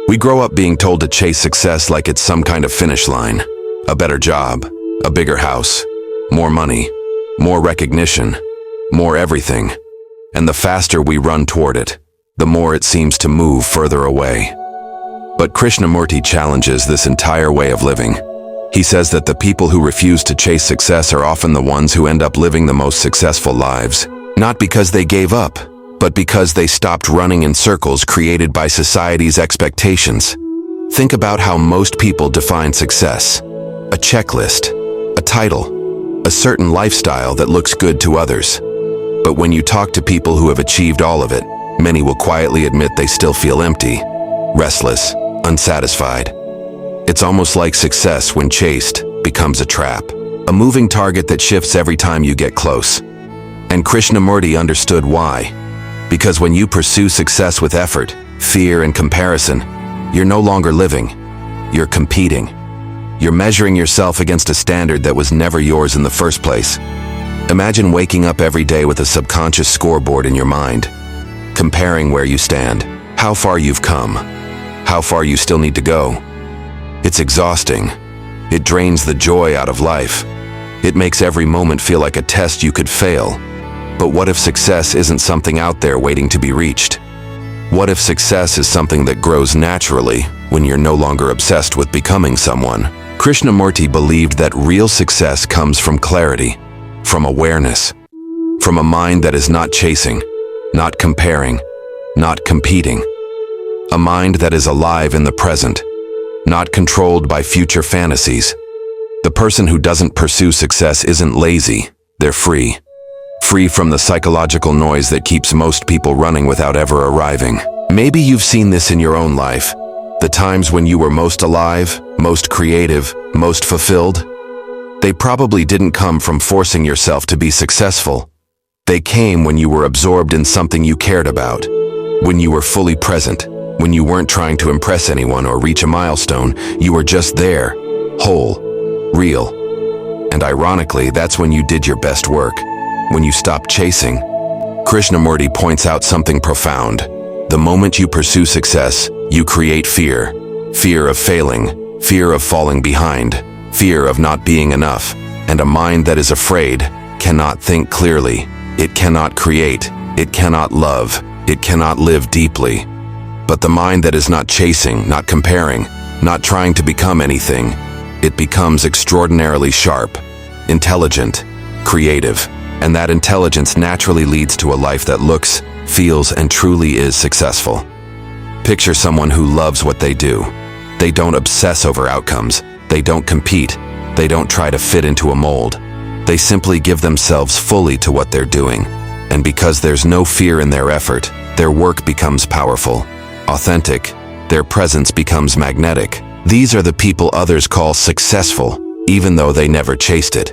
We grow up being told to chase success like it's some kind of finish line. A better job, a bigger house, more money, more recognition, more everything. And the faster we run toward it, the more it seems to move further away. But Krishnamurti challenges this entire way of living. He says that the people who refuse to chase success are often the ones who end up living the most successful lives, not because they gave up, but because they stopped running in circles created by society's expectations. Think about how most people define success. A checklist, a title, a certain lifestyle that looks good to others. But when you talk to people who have achieved all of it, many will quietly admit they still feel empty, restless, unsatisfied. It's almost like success, when chased, becomes a trap, a moving target that shifts every time you get close. And Krishnamurti understood why. Because when you pursue success with effort, fear, and comparison, you're no longer living. You're competing. You're measuring yourself against a standard that was never yours in the first place. Imagine waking up every day with a subconscious scoreboard in your mind, comparing where you stand, how far you've come, how far you still need to go. It's exhausting. It drains the joy out of life. It makes every moment feel like a test you could fail. But what if success isn't something out there waiting to be reached? What if success is something that grows naturally when you're no longer obsessed with becoming someone? Krishnamurti believed that real success comes from clarity, from awareness, from a mind that is not chasing, not comparing, not competing. A mind that is alive in the present, not controlled by future fantasies. The person who doesn't pursue success isn't lazy, they're free. Free from the psychological noise that keeps most people running without ever arriving. Maybe you've seen this in your own life. The times when you were most alive, most creative, most fulfilled. They probably didn't come from forcing yourself to be successful. They came when you were absorbed in something you cared about, when you were fully present, when you weren't trying to impress anyone or reach a milestone. You were just there, whole, real. And ironically, that's when you did your best work, when you stopped chasing. Krishnamurti points out something profound. The moment you pursue success, you create fear. Fear of failing, fear of falling behind, fear of not being enough. And a mind that is afraid cannot think clearly. It cannot create. It cannot love. It cannot live deeply. But the mind that is not chasing, not comparing, not trying to become anything, it becomes extraordinarily sharp, intelligent, creative. And that intelligence naturally leads to a life that looks, feels, and truly is successful. Picture someone who loves what they do. They don't obsess over outcomes. They don't compete. They don't try to fit into a mold. They simply give themselves fully to what they're doing. And because there's no fear in their effort, their work becomes powerful, authentic. Their presence becomes magnetic. These are the people others call successful, even though they never chased it.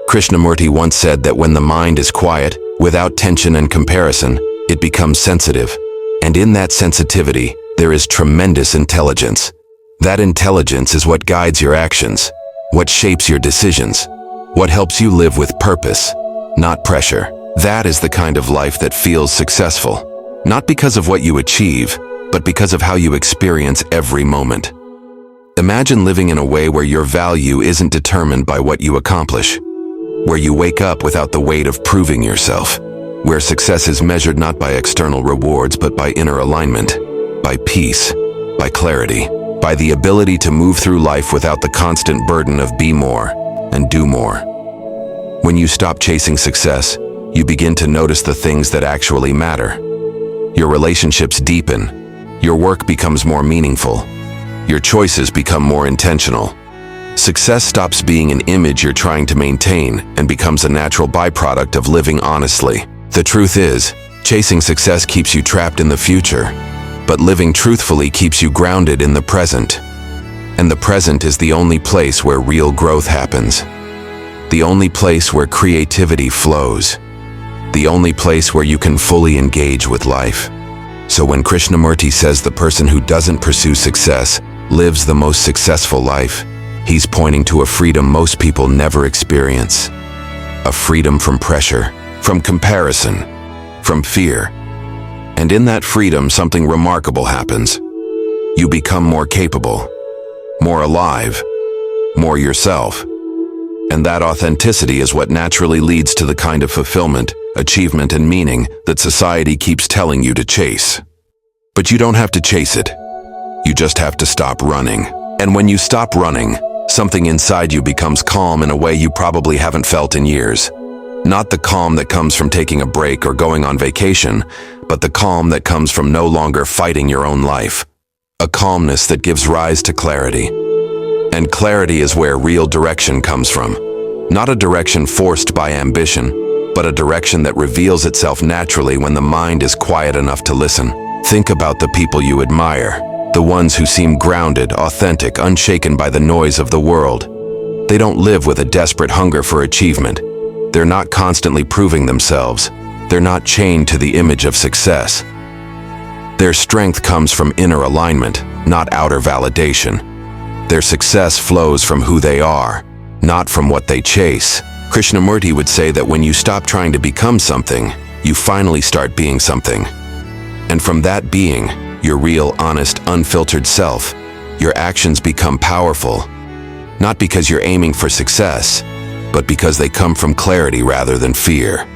Krishnamurti once said that when the mind is quiet, without tension and comparison, it becomes sensitive. And in that sensitivity, there is tremendous intelligence. That intelligence is what guides your actions, what shapes your decisions, what helps you live with purpose, not pressure. That is the kind of life that feels successful, not because of what you achieve, but because of how you experience every moment. Imagine living in a way where your value isn't determined by what you accomplish, where you wake up without the weight of proving yourself, where success is measured not by external rewards but by inner alignment, by peace, by clarity, by the ability to move through life without the constant burden of be more and do more. When you stop chasing success, you begin to notice the things that actually matter. Your relationships deepen, your work becomes more meaningful, your choices become more intentional. Success stops being an image you're trying to maintain and becomes a natural byproduct of living honestly. The truth is, chasing success keeps you trapped in the future, but living truthfully keeps you grounded in the present. And the present is the only place where real growth happens. The only place where creativity flows. The only place where you can fully engage with life. So when Krishnamurti says the person who doesn't pursue success lives the most successful life, he's pointing to a freedom most people never experience. A freedom from pressure, from comparison, from fear. And in that freedom, something remarkable happens. You become more capable, more alive, more yourself. And that authenticity is what naturally leads to the kind of fulfillment, achievement, and meaning that society keeps telling you to chase. But you don't have to chase it. You just have to stop running. And when you stop running, something inside you becomes calm in a way you probably haven't felt in years. Not the calm that comes from taking a break or going on vacation, but the calm that comes from no longer fighting your own life. A calmness that gives rise to clarity. And clarity is where real direction comes from. Not a direction forced by ambition, but a direction that reveals itself naturally when the mind is quiet enough to listen. Think about the people you admire, the ones who seem grounded, authentic, unshaken by the noise of the world. They don't live with a desperate hunger for achievement. They're not constantly proving themselves. They're not chained to the image of success. Their strength comes from inner alignment, not outer validation. Their success flows from who they are, not from what they chase. Krishnamurti would say that when you stop trying to become something, you finally start being something. And from that being, your real, honest, unfiltered self, your actions become powerful, not because you're aiming for success, but because they come from clarity rather than fear.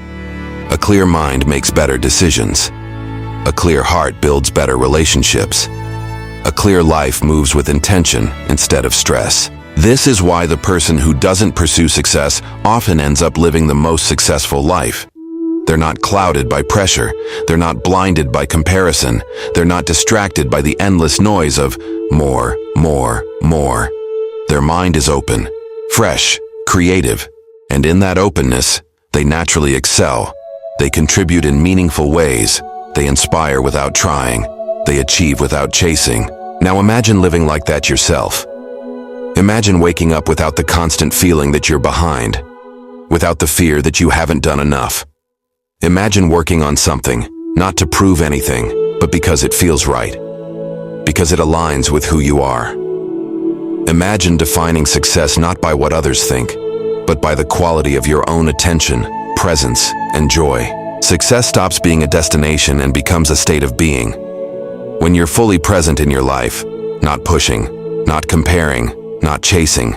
A clear mind makes better decisions. A clear heart builds better relationships. A clear life moves with intention instead of stress. This is why the person who doesn't pursue success often ends up living the most successful life. They're not clouded by pressure. They're not blinded by comparison. They're not distracted by the endless noise of more, more, more. Their mind is open, fresh, creative, and in that openness, they naturally excel. They contribute in meaningful ways. They inspire without trying. They achieve without chasing. Now imagine living like that yourself. Imagine waking up without the constant feeling that you're behind, without the fear that you haven't done enough. Imagine working on something, not to prove anything, but because it feels right, because it aligns with who you are. Imagine defining success not by what others think, but by the quality of your own attention, presence, and joy. Success stops being a destination and becomes a state of being. When you're fully present in your life, not pushing, not comparing, not chasing,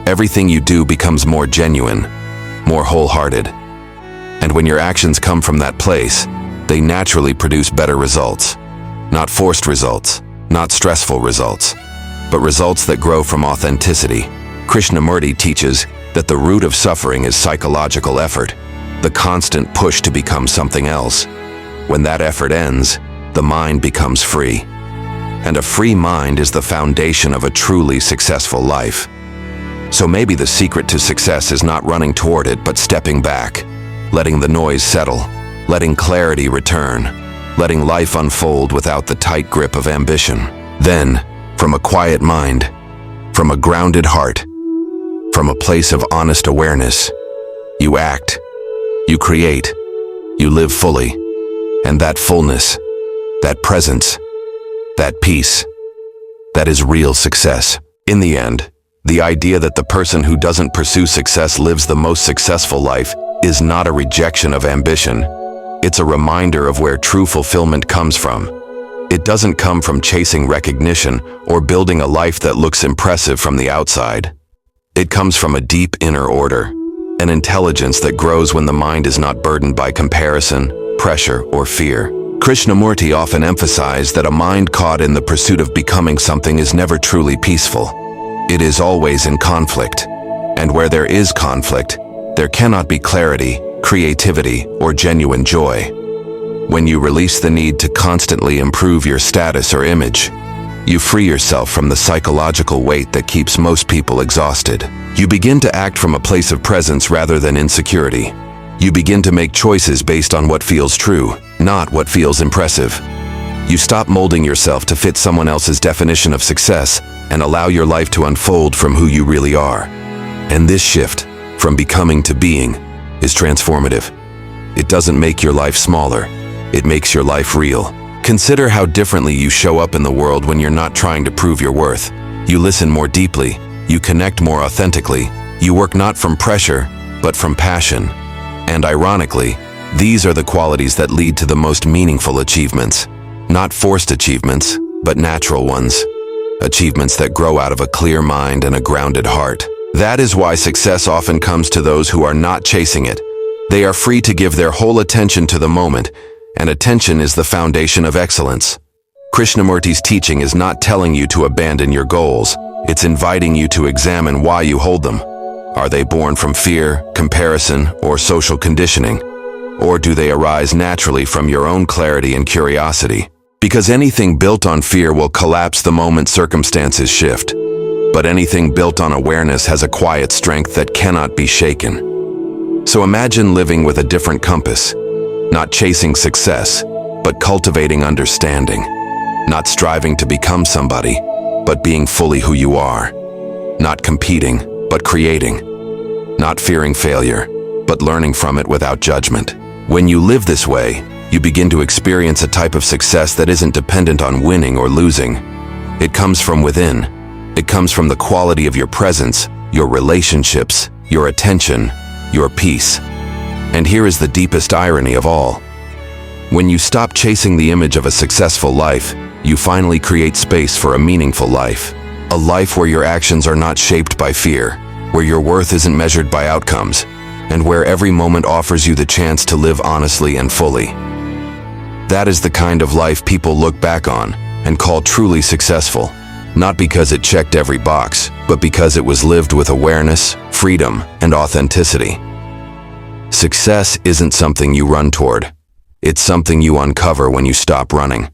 everything you do becomes more genuine, more wholehearted. And when your actions come from that place, they naturally produce better results. Not forced results, not stressful results, but results that grow from authenticity. Krishnamurti teaches that the root of suffering is psychological effort, the constant push to become something else. When that effort ends, the mind becomes free. And a free mind is the foundation of a truly successful life. So maybe the secret to success is not running toward it, but stepping back, letting the noise settle, letting clarity return, letting life unfold without the tight grip of ambition. Then, from a quiet mind, from a grounded heart, from a place of honest awareness, you act, you create, you live fully. And that fullness, that presence, that peace, that is real success. In the end, the idea that the person who doesn't pursue success lives the most successful life is not a rejection of ambition. It's a reminder of where true fulfillment comes from. It doesn't come from chasing recognition or building a life that looks impressive from the outside. It comes from a deep inner order, an intelligence that grows when the mind is not burdened by comparison, pressure, or fear. Krishnamurti often emphasized that a mind caught in the pursuit of becoming something is never truly peaceful. It is always in conflict. And where there is conflict, there cannot be clarity, creativity, or genuine joy. When you release the need to constantly improve your status or image, you free yourself from the psychological weight that keeps most people exhausted. You begin to act from a place of presence rather than insecurity. You begin to make choices based on what feels true, not what feels impressive. You stop molding yourself to fit someone else's definition of success and allow your life to unfold from who you really are. And this shift, from becoming to being, is transformative. It doesn't make your life smaller, it makes your life real. Consider how differently you show up in the world when you're not trying to prove your worth. You listen more deeply, you connect more authentically, you work not from pressure, but from passion. And ironically, These are the qualities that lead to the most meaningful achievements. Not forced achievements, but natural ones. Achievements that grow out of a clear mind and a grounded heart. That is why success often comes to those who are not chasing it. They are free to give their whole attention to the moment, and attention is the foundation of excellence. Krishnamurti's teaching is not telling you to abandon your goals. It's inviting you to examine why you hold them. Are they born from fear, comparison, or social conditioning? Or do they arise naturally from your own clarity and curiosity? Because anything built on fear will collapse the moment circumstances shift. But anything built on awareness has a quiet strength that cannot be shaken. So imagine living with a different compass, not chasing success, but cultivating understanding. Not striving to become somebody, but being fully who you are. Not competing, but creating. Not fearing failure, but learning from it without judgment. When you live this way, you begin to experience a type of success that isn't dependent on winning or losing. It comes from within. It comes from the quality of your presence, your relationships, your attention, your peace. And here is the deepest irony of all. When you stop chasing the image of a successful life, you finally create space for a meaningful life. A life where your actions are not shaped by fear, where your worth isn't measured by outcomes, and where every moment offers you the chance to live honestly and fully. That is the kind of life people look back on and call truly successful, not because it checked every box, but because it was lived with awareness, freedom, and authenticity. Success isn't something you run toward. It's something you uncover when you stop running.